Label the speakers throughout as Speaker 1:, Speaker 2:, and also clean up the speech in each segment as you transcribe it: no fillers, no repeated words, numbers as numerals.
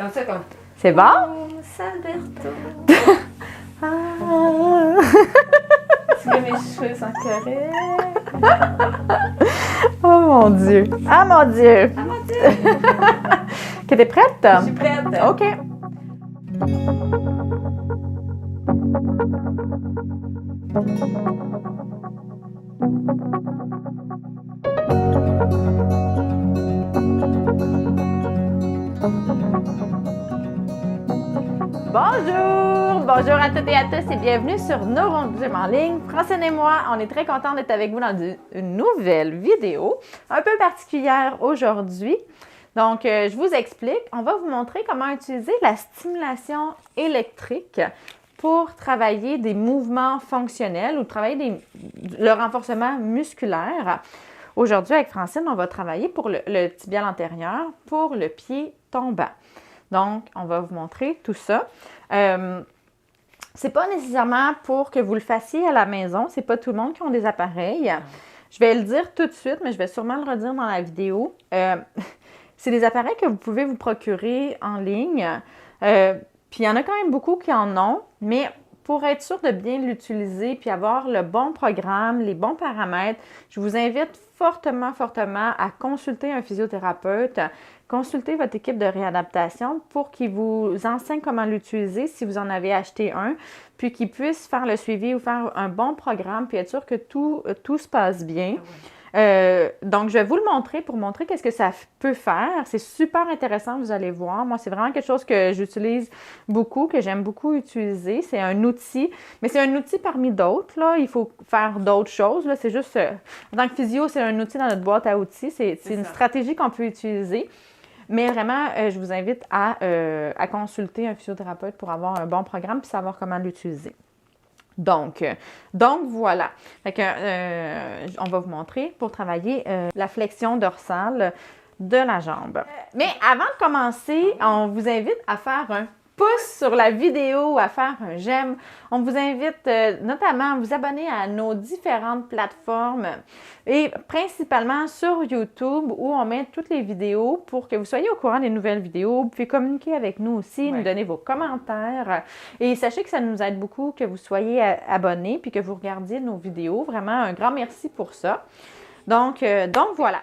Speaker 1: Comme ça, comme...
Speaker 2: C'est bon?
Speaker 1: Oh, Salberto. Est-ce que mes cheveux sont corrects?
Speaker 2: Oh mon Dieu! Ah mon Dieu!
Speaker 1: Ah mon Dieu!
Speaker 2: Que t'es prête?
Speaker 1: Je suis prête.
Speaker 2: OK. Bonjour à toutes et à tous et bienvenue sur Neurogym en ligne. Francine et moi, on est très contents d'être avec vous dans une nouvelle vidéo, un peu particulière aujourd'hui. Donc, je vous explique, on va vous montrer comment utiliser la stimulation électrique pour travailler des mouvements fonctionnels ou travailler le renforcement musculaire. Aujourd'hui, avec Francine, on va travailler pour le tibial antérieur, pour le pied tombant. Donc, on va vous montrer tout ça. C'est pas nécessairement pour que vous le fassiez à la maison. C'est pas tout le monde qui a des appareils. Je vais le dire tout de suite, mais je vais sûrement le redire dans la vidéo. C'est des appareils que vous pouvez vous procurer en ligne. Puis il y en a quand même beaucoup qui en ont, mais pour être sûr de bien l'utiliser puis avoir le bon programme, les bons paramètres, je vous invite fortement à consulter un physiothérapeute, consulter votre équipe de réadaptation pour qu'il vous enseigne comment l'utiliser si vous en avez acheté un, puis qu'il puisse faire le suivi ou faire un bon programme puis être sûr que tout se passe bien. Donc, je vais vous le montrer pour montrer qu'est-ce que ça peut faire. C'est super intéressant, vous allez voir. Moi, c'est vraiment quelque chose que j'utilise beaucoup, que j'aime beaucoup utiliser. C'est un outil, mais c'est un outil parmi d'autres, là. Il faut faire d'autres choses, là. C'est juste, en tant que physio, c'est un outil dans notre boîte à outils. C'est une stratégie qu'on peut utiliser. Mais vraiment, je vous invite à consulter un physiothérapeute pour avoir un bon programme et savoir comment l'utiliser. Donc voilà. Fait que, on va vous montrer pour travailler la flexion dorsale de la jambe. Mais avant de commencer, on vous invite à faire un pouce sur la vidéo, à faire un j'aime. On vous invite notamment à vous abonner à nos différentes plateformes et principalement sur YouTube où on met toutes les vidéos pour que vous soyez au courant des nouvelles vidéos. Vous pouvez communiquer avec nous aussi, nous donner vos commentaires. Et sachez que ça nous aide beaucoup que vous soyez abonnés puis que vous regardiez nos vidéos. Vraiment, un grand merci pour ça. Donc voilà.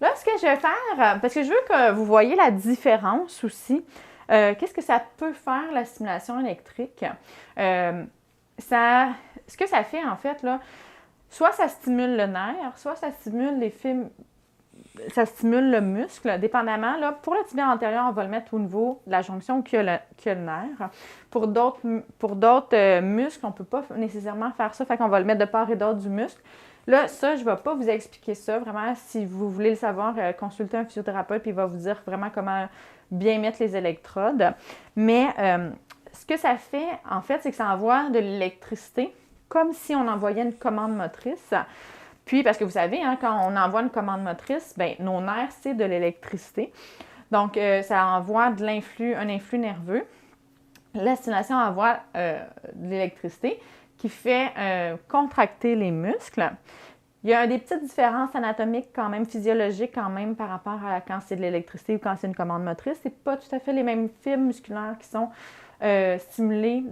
Speaker 2: Là, ce que je vais faire, parce que je veux que vous voyez la différence aussi, qu'est-ce que ça peut faire, la stimulation électrique? Ce que ça fait, en fait, là, soit ça stimule le nerf, soit ça stimule ça stimule le muscle, dépendamment. Là, pour le tibia antérieur, on va le mettre au niveau de la jonction qui a le nerf. Pour d'autres muscles, on ne peut pas nécessairement faire ça, fait qu'on va le mettre de part et d'autre du muscle. Là, ça, je ne vais pas vous expliquer ça. Vraiment, si vous voulez le savoir, consultez un physiothérapeute puis il va vous dire vraiment comment bien mettre les électrodes. Mais ce que ça fait, en fait, c'est que ça envoie de l'électricité comme si on envoyait une commande motrice. Puis, parce que vous savez, hein, quand on envoie une commande motrice, bien, nos nerfs, c'est de l'électricité. Donc, ça envoie un influx nerveux. La stimulation envoie de l'électricité qui fait contracter les muscles. Il y a des petites différences anatomiques quand même, physiologiques quand même par rapport à quand c'est de l'électricité ou quand c'est une commande motrice. C'est pas tout à fait les mêmes fibres musculaires qui sont stimulées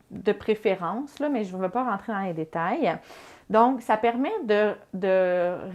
Speaker 2: de préférence, là, mais je ne veux pas rentrer dans les détails. Donc, ça permet de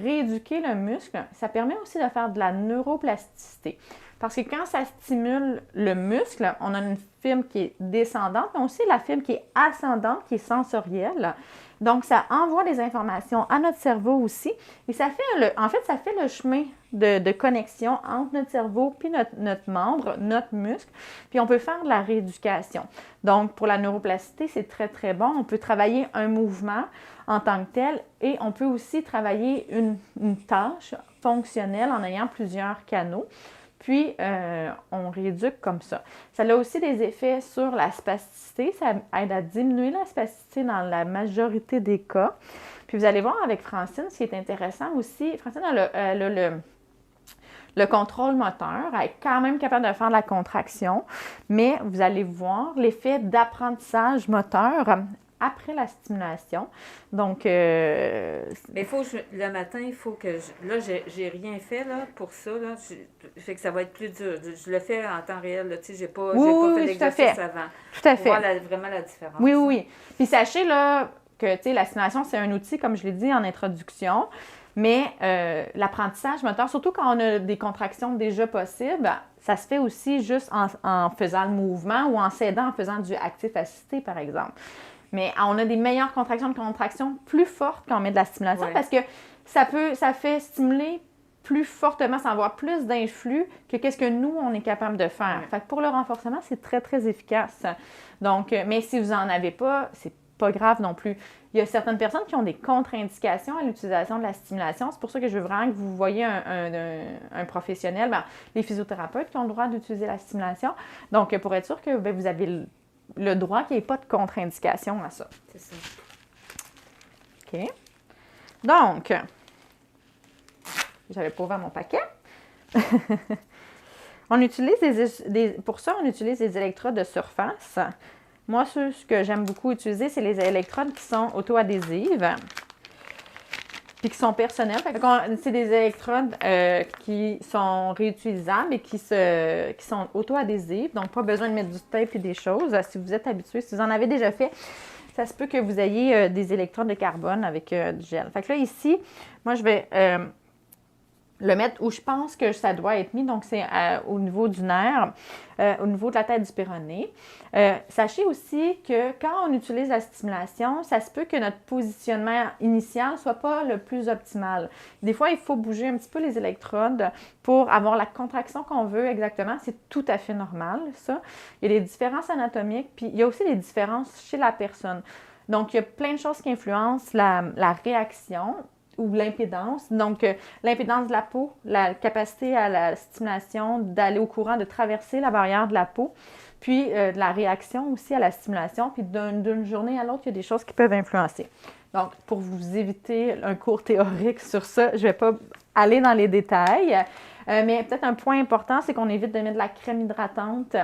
Speaker 2: rééduquer le muscle. Ça permet aussi de faire de la neuroplasticité. Parce que quand ça stimule le muscle, on a une fibre qui est descendante, mais aussi la fibre qui est ascendante, qui est sensorielle. Donc, ça envoie des informations à notre cerveau aussi. Et ça fait ça fait le chemin de connexion entre notre cerveau puis notre membre, notre muscle. Puis, on peut faire de la rééducation. Donc, pour la neuroplasticité, c'est très, très bon. On peut travailler un mouvement en tant que tel et on peut aussi travailler une tâche fonctionnelle en ayant plusieurs canaux. Puis, on rééduque comme ça. Ça a aussi des effets sur la spasticité. Ça aide à diminuer la spasticité dans la majorité des cas. Puis, vous allez voir avec Francine, ce qui est intéressant aussi, Francine a le contrôle moteur, elle est quand même capable de faire de la contraction, mais vous allez voir l'effet d'apprentissage moteur après la stimulation. Donc,
Speaker 3: Mais le matin, il faut que là, j'ai rien fait là, pour ça. Là. Fait que ça va être plus dur. Je le fais en temps réel. Là, j'ai pas fait d'exercice avant.
Speaker 2: Tout à fait.
Speaker 3: Pour voir vraiment la différence.
Speaker 2: Oui. Puis sachez là, que la stimulation, c'est un outil, comme je l'ai dit en introduction. Mais l'apprentissage moteur, surtout quand on a des contractions déjà possibles, ça se fait aussi juste en faisant le mouvement ou en s'aidant en faisant du actif assisté, par exemple. Mais on a des meilleures contractions plus fortes quand on met de la stimulation parce que ça fait stimuler plus fortement, sans avoir plus d'influx que qu'est-ce que nous, on est capable de faire. Fait que pour le renforcement, c'est très, très efficace. Donc, mais si vous n'en avez pas, c'est pas grave non plus. Il y a certaines personnes qui ont des contre-indications à l'utilisation de la stimulation. C'est pour ça que je veux vraiment que vous voyez un professionnel, les physiothérapeutes qui ont le droit d'utiliser la stimulation. Donc, pour être sûr que vous avez le droit qu'il n'y ait pas de contre-indication à ça.
Speaker 3: C'est ça.
Speaker 2: OK. Donc, j'avais pas ouvert mon paquet. On utilise pour ça, on utilise des électrodes de surface. Moi, ce que j'aime beaucoup utiliser, c'est les électrodes qui sont auto-adhésives puis qui sont personnelles. C'est des électrodes qui sont réutilisables et qui sont auto-adhésives. Donc, pas besoin de mettre du tape et des choses. Si vous êtes habitué, si vous en avez déjà fait, ça se peut que vous ayez des électrodes de carbone avec du gel. Fait que là, ici, moi, je vais le mettre où je pense que ça doit être mis. Donc, c'est au niveau du nerf, au niveau de la tête du péroné. Sachez aussi que quand on utilise la stimulation, ça se peut que notre positionnement initial ne soit pas le plus optimal. Des fois, il faut bouger un petit peu les électrodes pour avoir la contraction qu'on veut exactement. C'est tout à fait normal, ça. Il y a des différences anatomiques, puis il y a aussi des différences chez la personne. Donc, il y a plein de choses qui influencent la réaction ou l'impédance. Donc, l'impédance de la peau, la capacité à la stimulation d'aller au courant, de traverser la barrière de la peau, puis de la réaction aussi à la stimulation. Puis d'une journée à l'autre, il y a des choses qui peuvent influencer. Donc, pour vous éviter un cours théorique sur ça, je ne vais pas aller dans les détails. Mais peut-être un point important, c'est qu'on évite de mettre de la crème hydratante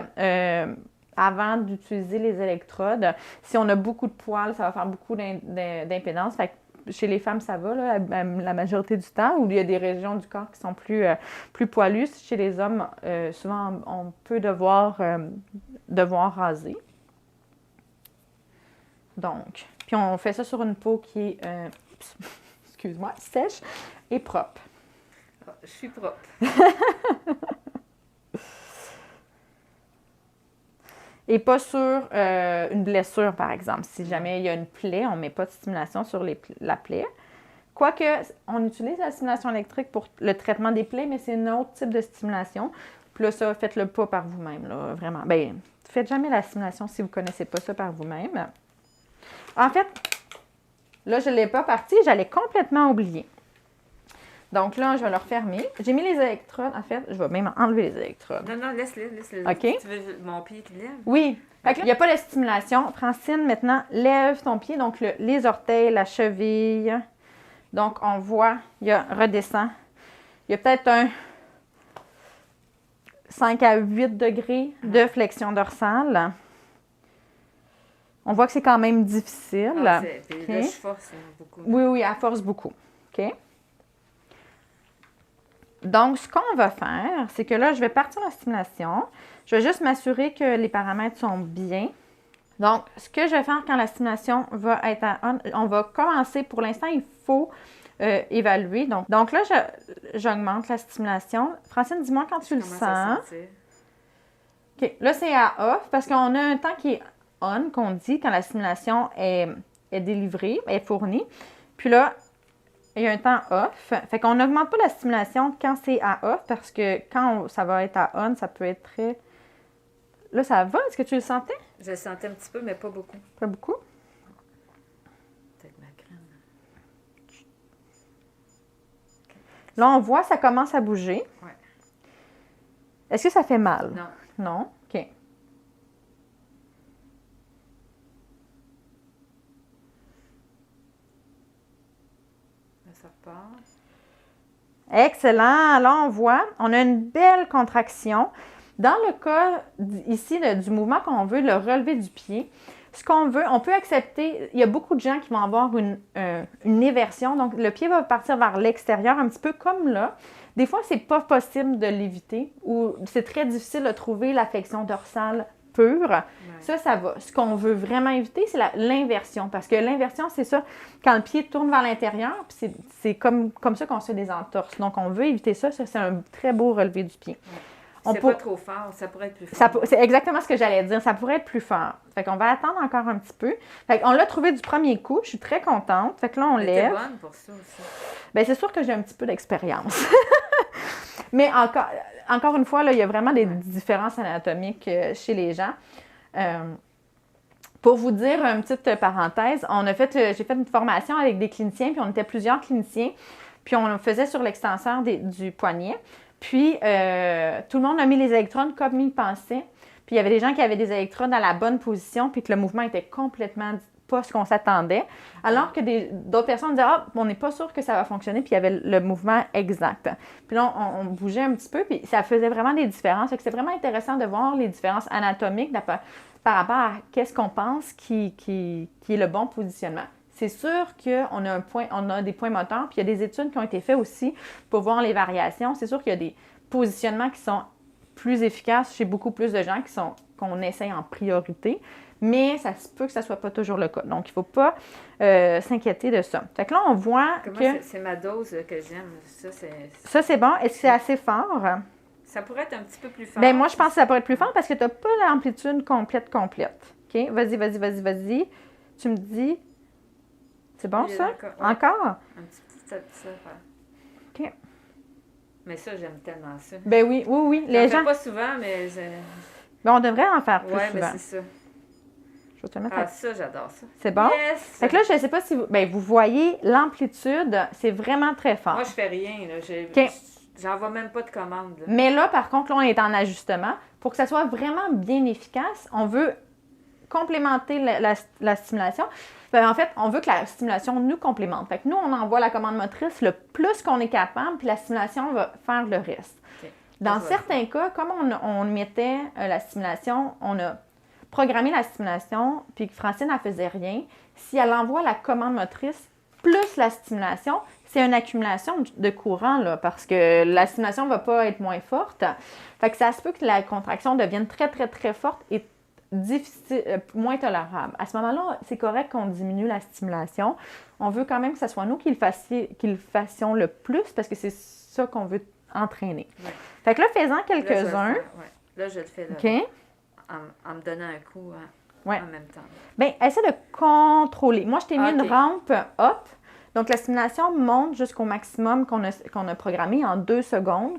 Speaker 2: avant d'utiliser les électrodes. Si on a beaucoup de poils, ça va faire beaucoup d'impédance. Fait que chez les femmes, ça va, là, la majorité du temps, où il y a des régions du corps qui sont plus poilues. Chez les hommes, souvent, on peut devoir raser. Donc, puis on fait ça sur une peau qui est, excuse-moi, sèche et propre.
Speaker 3: Je suis propre.
Speaker 2: Et pas sur une blessure, par exemple. Si jamais il y a une plaie, on ne met pas de stimulation sur la plaie. Quoique, on utilise la stimulation électrique pour le traitement des plaies, mais c'est un autre type de stimulation. Puis là, ça, faites-le pas par vous-même, là, vraiment. Bien, faites jamais la stimulation si vous ne connaissez pas ça par vous-même. En fait, là, je ne l'ai pas parti, j'allais complètement oublier. Donc là, je vais le refermer. J'ai mis les électrodes. En fait, je vais même enlever les électrodes.
Speaker 3: Non, laisse-les.
Speaker 2: OK.
Speaker 3: Tu veux mon pied qui lève?
Speaker 2: Oui. Fait qu'il n'y a pas de stimulation. Francine, maintenant, lève ton pied. Donc, les orteils, la cheville. Donc, on voit, redescend. Il y a peut-être un 5 à 8 degrés de flexion dorsale. On voit que c'est quand même difficile.
Speaker 3: Là, je force beaucoup.
Speaker 2: Oui, elle force beaucoup. OK? Donc, ce qu'on va faire, c'est que là, je vais partir la stimulation. Je vais juste m'assurer que les paramètres sont bien. Donc, ce que je vais faire quand la stimulation va être à on, on va commencer. Pour l'instant, il faut évaluer. Donc là, j'augmente la stimulation. Francine, dis-moi quand tu le sens. OK. Là, c'est à off parce qu'on a un temps qui est on, qu'on dit, quand la stimulation est délivrée, est fournie. Puis là, il y a un temps off. Fait qu'on n'augmente pas la stimulation quand c'est à off parce que quand ça va être à on, ça peut être très... Là, ça va? Est-ce que tu le sentais?
Speaker 3: Je le sentais un petit peu, mais pas beaucoup.
Speaker 2: Pas beaucoup?
Speaker 3: Peut-être ma crème.
Speaker 2: Là, on voit, ça commence à bouger.
Speaker 3: Oui.
Speaker 2: Est-ce que ça fait mal?
Speaker 3: Non.
Speaker 2: Non? OK.
Speaker 3: Ça repart.
Speaker 2: Excellent. Là, on voit, on a une belle contraction. Dans le cas ici du mouvement qu'on veut, le relevé du pied, Ce qu'on veut, on peut accepter, il y a beaucoup de gens qui vont avoir une éversion, donc le pied va partir vers l'extérieur, un petit peu comme là. Des fois, c'est pas possible de l'éviter ou c'est très difficile de trouver la flexion dorsale pure. Ouais. Ça va. Ce qu'on veut vraiment éviter, c'est l'inversion. Parce que l'inversion, c'est ça, quand le pied tourne vers l'intérieur, puis c'est comme ça qu'on se fait des entorses. Donc, on veut éviter ça. Ça, c'est un très beau relevé du pied.
Speaker 3: C'est pas trop fort, ça pourrait être plus fort.
Speaker 2: C'est exactement ce que j'allais dire. Ça pourrait être plus fort. Fait qu'on va attendre encore un petit peu. Fait qu'on l'a trouvé du premier coup. Je suis très contente. Fait que là, on lève.
Speaker 3: T'es bonne pour ça aussi.
Speaker 2: Bien, c'est sûr que j'ai un petit peu d'expérience. Mais encore une fois, là, il y a vraiment des différences anatomiques chez les gens. Pour vous dire une petite parenthèse, j'ai fait une formation avec des cliniciens, puis on était plusieurs cliniciens, puis on le faisait sur l'extenseur du poignet. Puis, tout le monde a mis les électrodes comme ils pensaient. Puis, il y avait des gens qui avaient des électrodes à la bonne position, puis que le mouvement était complètement pas ce qu'on s'attendait. Alors que d'autres personnes disaient « Ah, on n'est pas sûr que ça va fonctionner », puis il y avait le mouvement exact. Puis là, on bougeait un petit peu, puis ça faisait vraiment des différences. Fait que c'est vraiment intéressant de voir les différences anatomiques par rapport à qu'est-ce qu'on pense qui est le bon positionnement. C'est sûr qu'on a des points moteurs, puis il y a des études qui ont été faites aussi pour voir les variations. C'est sûr qu'il y a des positionnements qui sont plus efficaces chez beaucoup plus de gens qu'on essaye en priorité, mais ça se peut que ça ne soit pas toujours le cas. Donc, il ne faut pas s'inquiéter de ça. Fait que là, on voit
Speaker 3: c'est ma dose que j'aime.
Speaker 2: Ça, c'est bon. Est-ce que c'est assez fort?
Speaker 3: Ça pourrait être un petit peu plus fort.
Speaker 2: Bien, moi, je pense que ça pourrait être plus fort parce que tu n'as pas l'amplitude complète. OK? Vas-y. Tu me dis... C'est bon, ça?
Speaker 3: Ouais.
Speaker 2: Encore?
Speaker 3: Un petit peu ça.
Speaker 2: OK.
Speaker 3: Mais ça, j'aime tellement ça.
Speaker 2: Ben oui.
Speaker 3: Les gens... pas souvent, mais...
Speaker 2: Ben, on devrait en faire plus souvent.
Speaker 3: Oui, mais c'est ça.
Speaker 2: Je vais te mettre
Speaker 3: ça, j'adore ça.
Speaker 2: C'est bon?
Speaker 3: Yes!
Speaker 2: Fait que là, je ne sais pas si vous voyez l'amplitude, c'est vraiment très fort.
Speaker 3: Moi, je fais rien, là.
Speaker 2: OK.
Speaker 3: J'envoie même pas de commande. Là.
Speaker 2: Mais là, par contre, là, on est en ajustement. Pour que ça soit vraiment bien efficace, on veut complémenter la stimulation. Ben, en fait, on veut que la stimulation nous complémente. Fait que nous, on envoie la commande motrice le plus qu'on est capable, puis la stimulation va faire le reste. Okay. Dans certains cas, comme on mettait la stimulation, on a programmé la stimulation, puis que Francine ne faisait rien, si elle envoie la commande motrice plus la stimulation, c'est une accumulation de courant, là, parce que la stimulation ne va pas être moins forte. Fait que ça se peut que la contraction devienne très, très, très forte et difficile, moins tolérable. À ce moment-là, c'est correct qu'on diminue la stimulation. On veut quand même que ce soit nous qui le fassions le plus parce que c'est ça qu'on veut entraîner. Ouais. Fait que là, faisant quelques-uns.
Speaker 3: Là, je le fais là,
Speaker 2: OK.
Speaker 3: En me donnant un coup en même temps.
Speaker 2: Bien, essaie de contrôler. Moi, je t'ai mis une rampe up. Donc, la stimulation monte jusqu'au maximum qu'on a programmé en 2 secondes.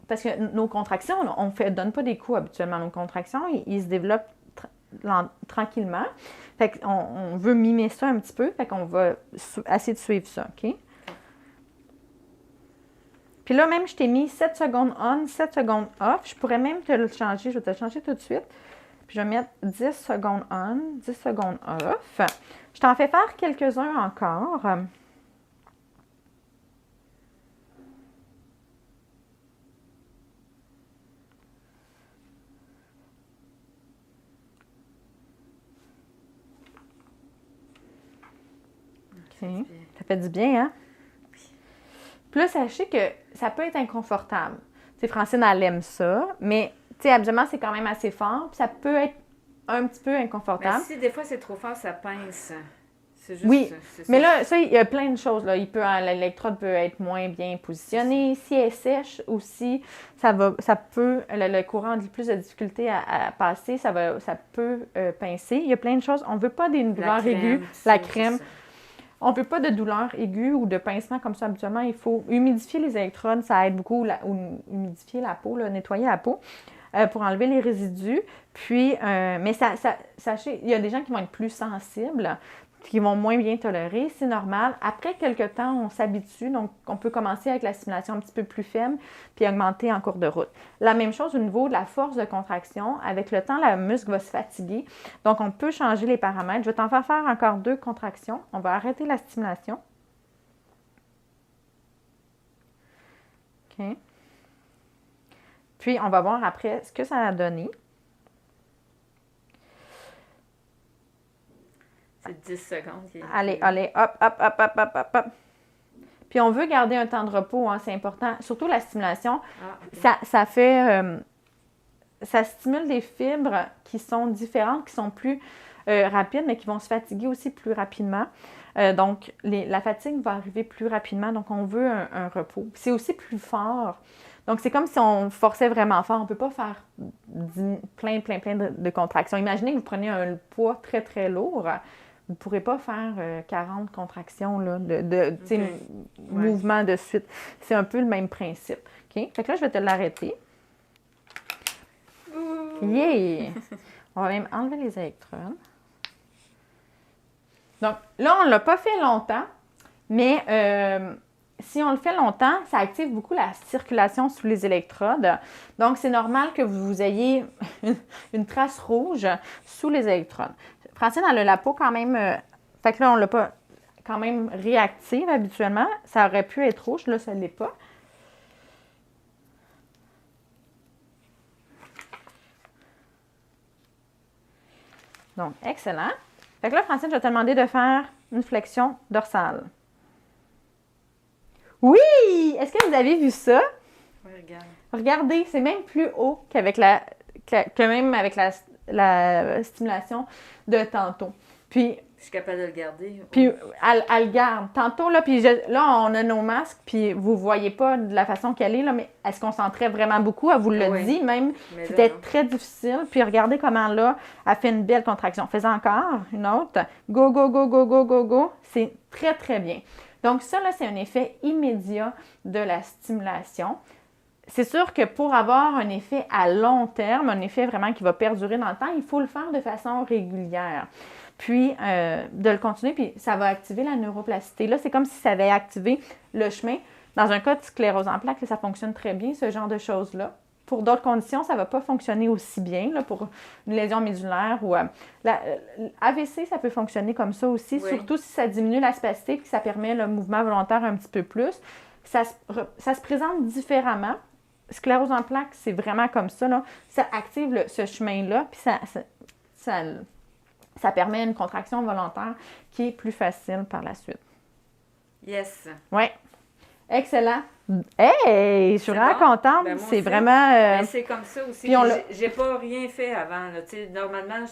Speaker 2: Parce que nos contractions, on ne donne pas des coups habituellement. Nos contractions, ils se développent tranquillement. Fait qu'on veut mimer ça un petit peu. Fait qu'on va essayer de suivre ça, OK? Puis là, même, je t'ai mis 7 secondes on, 7 secondes off. Je pourrais même te le changer. Je vais te le changer tout de suite. Puis je vais mettre 10 secondes on, 10 secondes off. Je t'en fais faire quelques-uns encore. OK. Ça fait du bien, hein? Puis là, sachez que ça peut être inconfortable. Tu sais, Francine, elle aime ça, mais tu sais, habituellement, c'est quand même assez fort. Puis ça peut être un petit peu inconfortable.
Speaker 3: Mais si des fois, c'est trop fort, ça pince. C'est juste
Speaker 2: oui,
Speaker 3: ça.
Speaker 2: Mais là, ça, il y a plein de choses. L'électrode peut être moins bien positionnée. Si elle est sèche aussi, le courant a plus de difficulté à passer. Ça peut pincer. Il y a plein de choses. On ne veut pas des douleurs aiguës. La crème. On ne veut pas de douleur aiguë ou de pincement comme ça habituellement. Il faut humidifier les électrodes. Ça aide beaucoup. Humidifier la peau, nettoyer la peau pour enlever les résidus. Puis, mais sachez, il y a des gens qui vont être plus sensibles, qui vont moins bien tolérer. C'est normal. Après quelques temps, on s'habitue. Donc, on peut commencer avec la stimulation un petit peu plus faible puis augmenter en cours de route. La même chose au niveau de la force de contraction. Avec le temps, le muscle va se fatiguer. Donc, on peut changer les paramètres. Je vais t'en faire encore 2 contractions. On va arrêter la stimulation. OK. Puis, on va voir après ce que ça a donné.
Speaker 3: C'est 10 secondes.
Speaker 2: Allez, hop, hop, hop, hop, hop, hop, hop. Puis on veut garder un temps de repos, hein, c'est important. Surtout la stimulation, ça fait... ça stimule des fibres qui sont différentes, qui sont plus rapides, mais qui vont se fatiguer aussi plus rapidement. Donc, la fatigue va arriver plus rapidement, donc on veut un repos. C'est aussi plus fort. Donc, c'est comme si on forçait vraiment fort. On ne peut pas faire plein de contractions. Imaginez que vous prenez un poids très, très lourd. Vous ne pourrez pas faire 40 contractions là, mouvements de suite. C'est un peu le même principe. OK? Fait que là, je vais te l'arrêter. Yeah! On va même enlever les électrodes. Donc, là, on ne l'a pas fait longtemps, mais si on le fait longtemps, ça active beaucoup la circulation sous les électrodes. Donc, c'est normal que vous ayez une trace rouge sous les électrodes. Francine, elle a la peau quand même... fait que là, on ne l'a pas quand même réactive habituellement. Ça aurait pu être rouge, là, ça ne l'est pas. Donc, excellent. Fait que là, Francine, je vais te demander de faire une flexion dorsale. Oui! Est-ce que vous avez vu ça?
Speaker 3: Oui, regarde.
Speaker 2: Regardez, c'est même plus haut qu'avec la stimulation de tantôt. Puis,
Speaker 3: je suis capable de le garder.
Speaker 2: Puis, elle le garde. Tantôt, là, là, on a nos masques, puis vous ne voyez pas de la façon qu'elle est, là, mais elle se concentrait vraiment beaucoup. Elle vous l'a dit, même. C'était très difficile. Puis, regardez comment, là, elle fait une belle contraction. Fais encore une autre. Go, go, go, go, go, go, go. C'est très, très bien. Donc, ça, là, c'est un effet immédiat de la stimulation. C'est sûr que pour avoir un effet à long terme, un effet vraiment qui va perdurer dans le temps, il faut le faire de façon régulière. Puis, de le continuer, puis ça va activer la neuroplasticité. Là, c'est comme si ça avait activé le chemin. Dans un cas de sclérose en plaques, ça fonctionne très bien, ce genre de choses-là. Pour d'autres conditions, ça ne va pas fonctionner aussi bien. Là, pour une lésion médulaire ou AVC, ça peut fonctionner comme ça aussi, surtout si ça diminue la spasticité et que ça permet le mouvement volontaire un petit peu plus. Ça se présente différemment. Sclérose en plaques, c'est vraiment comme ça. Là. Ça active ce chemin-là, puis ça permet une contraction volontaire qui est plus facile par la suite.
Speaker 3: Yes.
Speaker 2: Oui. Excellent. Hey! Je suis vraiment contente.
Speaker 3: Ben,
Speaker 2: c'est vraiment...
Speaker 3: Ben, c'est comme ça aussi. J'ai pas rien fait avant. Là. Normalement,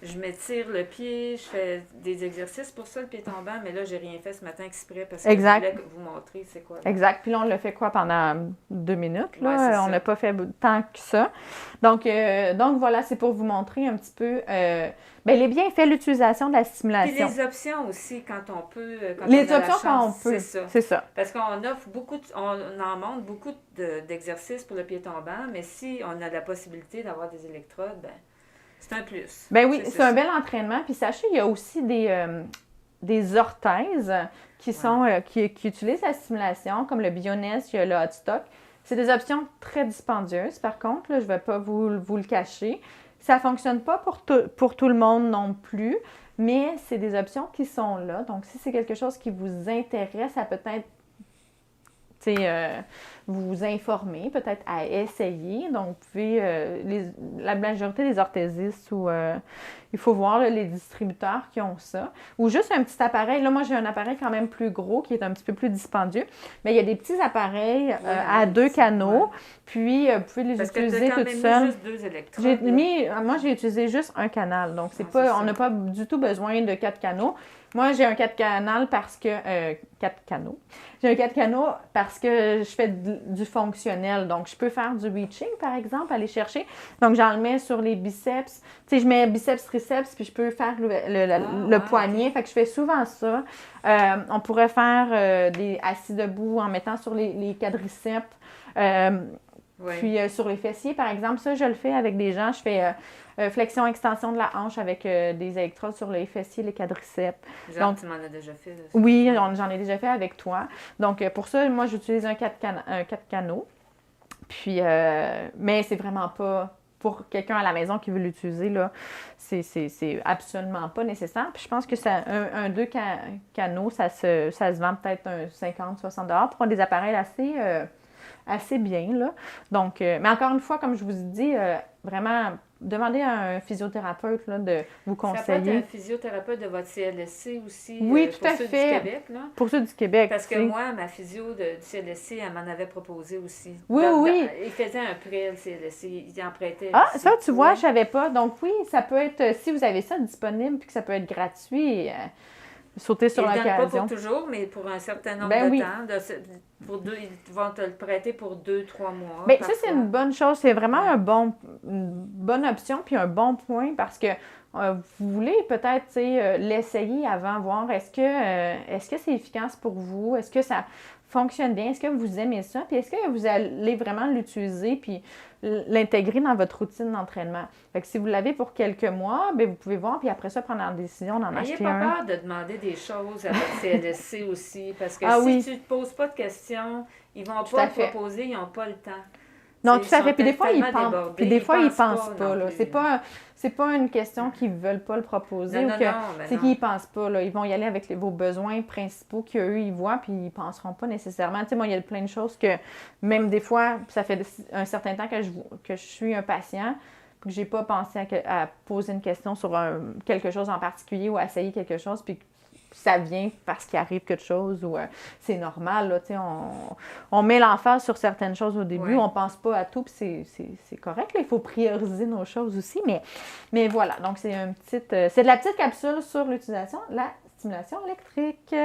Speaker 3: je m'étire le pied, je fais des exercices pour ça, le pied tombant, mais là, j'ai rien fait ce matin exprès parce que je voulais vous montrer c'est quoi. Là.
Speaker 2: Exact. Puis là, on l'a fait quoi pendant 2 minutes? Là?
Speaker 3: Ouais,
Speaker 2: on n'a pas fait tant que ça. Donc voilà, c'est pour vous montrer un petit peu les bienfaits de l'utilisation de la stimulation.
Speaker 3: Puis les options aussi, quand on peut. Quand
Speaker 2: les
Speaker 3: on a
Speaker 2: options
Speaker 3: la chance,
Speaker 2: quand on peut. C'est ça.
Speaker 3: Parce qu'on offre on en montre beaucoup d'exercices pour le pied tombant, mais si on a la possibilité d'avoir des électrodes, c'est un plus.
Speaker 2: Ben oui, c'est un bel entraînement. Puis sachez, il y a aussi des orthèses qui utilisent la stimulation, comme le Bioness, il y a le Hot Stock. C'est des options très dispendieuses. Par contre, là, je ne vais pas vous le cacher. Ça ne fonctionne pas pour tout le monde non plus, mais c'est des options qui sont là. Donc, si c'est quelque chose qui vous intéresse, ça peut-être vous informer, peut-être à essayer. Donc, vous pouvez, la majorité des orthésistes, il faut voir là, les distributeurs qui ont ça, ou juste un petit appareil. Là, moi, j'ai un appareil quand même plus gros qui est un petit peu plus dispendieux, mais il y a des petits appareils à 2 canaux, puis vous pouvez les utiliser toutes seules.
Speaker 3: Juste 2 électrodes.
Speaker 2: Moi, j'ai utilisé juste un canal, donc on n'a pas du tout besoin de 4 canaux. Moi, j'ai un 4 canaux parce que... 4 canaux. J'ai un 4 canaux parce que je fais du fonctionnel. Donc, je peux faire du reaching, par exemple, aller chercher. Donc, j'en mets sur les biceps. Tu sais, je mets biceps, triceps, puis je peux faire le poignet. Fait que je fais souvent ça. On pourrait faire des assis debout en mettant sur les quadriceps. Puis sur les fessiers, par exemple, ça, je le fais avec des gens. Je fais flexion-extension de la hanche avec des électrodes sur les fessiers, les quadriceps.
Speaker 3: Donc, tu m'en as déjà fait. Là,
Speaker 2: oui, j'en ai déjà fait avec toi. Donc, pour ça, moi, j'utilise un 4 canaux. Puis, mais c'est vraiment pas... Pour quelqu'un à la maison qui veut l'utiliser, là, c'est absolument pas nécessaire. Puis je pense que un 2 canaux, ça se vend peut-être un 50-60$ pour des appareils assez bien, là. Donc, mais encore une fois, comme je vous ai dit, vraiment, demandez à un physiothérapeute là, de vous conseiller.
Speaker 3: Ça peut être un physiothérapeute de votre CLSC aussi.
Speaker 2: Oui, tout à
Speaker 3: ceux
Speaker 2: fait.
Speaker 3: du Québec, là.
Speaker 2: Pour ceux du Québec.
Speaker 3: Parce que moi, ma physio du CLSC, elle m'en avait proposé aussi.
Speaker 2: Oui, oui.
Speaker 3: Il faisait un prêt, le CLSC. Il en prêtait.
Speaker 2: Ah,
Speaker 3: aussi.
Speaker 2: ça, tu vois, je savais pas. Donc oui, ça peut être, si vous avez ça disponible puis que ça peut être gratuit, sauter sur l'occasion.
Speaker 3: Ils ne donnent pas pour toujours, mais pour un certain nombre de temps. Ils vont te le prêter pour 2-3 mois.
Speaker 2: Bien, ça, c'est une bonne chose. C'est vraiment une bonne option puis un bon point parce que vous voulez peut-être l'essayer avant, voir est-ce que c'est efficace pour vous? Est-ce que ça fonctionne bien? Est-ce que vous aimez ça? Puis est-ce que vous allez vraiment l'utiliser puis l'intégrer dans votre routine d'entraînement? Fait que si vous l'avez pour quelques mois, bien, vous pouvez voir puis après ça, prendre la décision d'en acheter un.
Speaker 3: N'ayez pas peur de demander des choses à votre CLSC aussi parce que tu ne te poses pas de questions, ils ne vont pas te proposer, ils n'ont pas le temps.
Speaker 2: Non, tout à fait. Puis des fois, ils pensent. Puis des fois, ils pensent pas. Là. C'est pas une question qu'ils veulent pas le proposer c'est qu'ils pensent pas. Là. Ils vont y aller avec vos besoins principaux qu'eux, ils voient, puis ils penseront pas nécessairement. Tu sais, moi, il y a plein de choses que, même des fois, ça fait un certain temps que je suis un patient, puis que j'ai pas pensé à poser une question sur quelque chose en particulier ou à essayer quelque chose, puis ça vient parce qu'il arrive quelque chose ou c'est normal. Là, on met l'emphase sur certaines choses au début, on pense pas à tout, puis c'est correct. Là, il faut prioriser nos choses aussi. Mais voilà, donc c'est de la petite capsule sur l'utilisation de la stimulation électrique.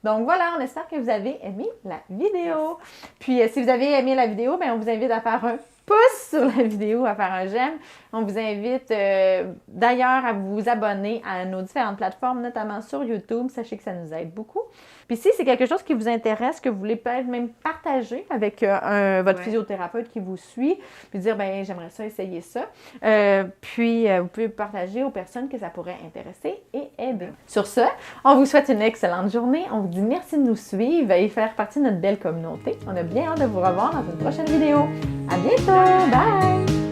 Speaker 2: Donc voilà, on espère que vous avez aimé la vidéo. Puis si vous avez aimé la vidéo, bien, on vous invite à faire un pouce sur la vidéo, à faire un j'aime. On vous invite d'ailleurs à vous abonner à nos différentes plateformes, notamment sur YouTube. Sachez que ça nous aide beaucoup. Puis si c'est quelque chose qui vous intéresse, que vous voulez peut-être même partager avec votre physiothérapeute qui vous suit, puis dire, ben j'aimerais ça essayer ça. Puis vous pouvez partager aux personnes que ça pourrait intéresser et aider. Sur ce, on vous souhaite une excellente journée. On vous dit merci de nous suivre et faire partie de notre belle communauté. On a bien hâte de vous revoir dans une prochaine vidéo. À bientôt! Bye!